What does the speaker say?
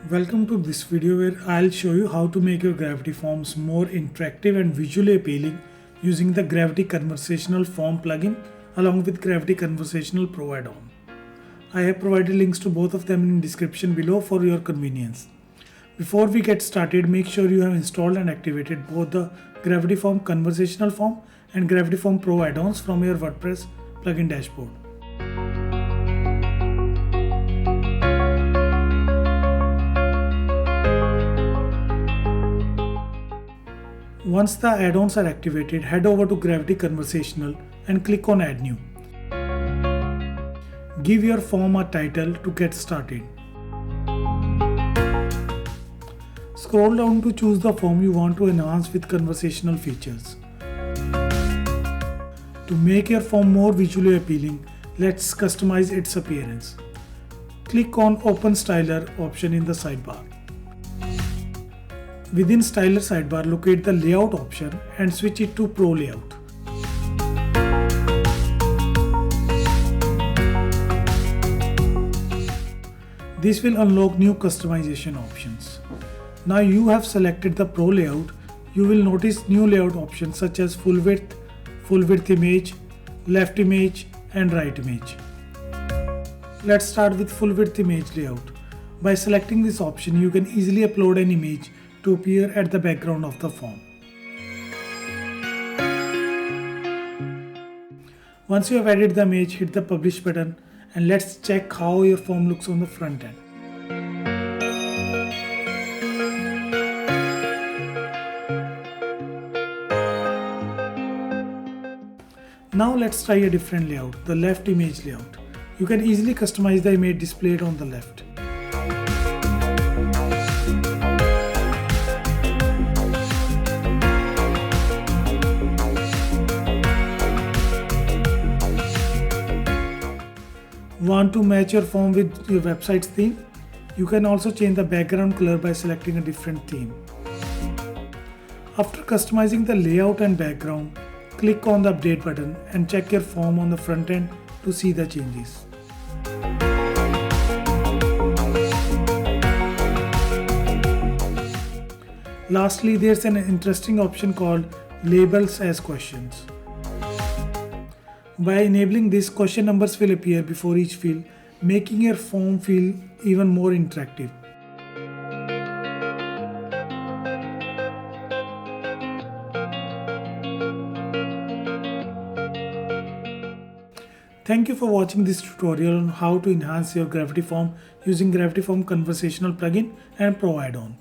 Welcome to this video where I'll show you how to make your Gravity forms more interactive and visually appealing using the Gravity Conversational Form plugin along with Gravity Conversational Pro Add-on. I have provided links to both of them in the description below for your convenience. Before we get started, make sure you have installed and activated both the Gravity Form Conversational Form and Gravity Form Pro Add-ons from your WordPress plugin dashboard. Once the add-ons are activated, head over to Gravity Conversational and click on Add New. Give your form a title to get started. Scroll down to choose the form you want to enhance with conversational features. To make your form more visually appealing, let's customize its appearance. Click on Open Styler option in the sidebar. Within Styler sidebar, locate the Layout option and switch it to Pro Layout. This will unlock new customization options. Now you have selected the Pro Layout, you will notice new layout options such as full width image, left image and right image. Let's start with full width image layout. By selecting this option, you can easily upload an image to appear at the background of the form. Once you have added the image, hit the publish button and let's check how your form looks on the front end. Now let's try a different layout, the left image layout. You can easily customize the image displayed on the left. Want to match your form with your website's theme? You can also change the background color by selecting a different theme. After customizing the layout and background, click on the update button and check your form on the front end to see the changes. Lastly, there's an interesting option called Labels as Questions. By enabling this, question numbers will appear before each field, making your form feel even more interactive. Thank you for watching this tutorial on how to enhance your Gravity form using Gravity Form Conversational plugin and Pro Add-on.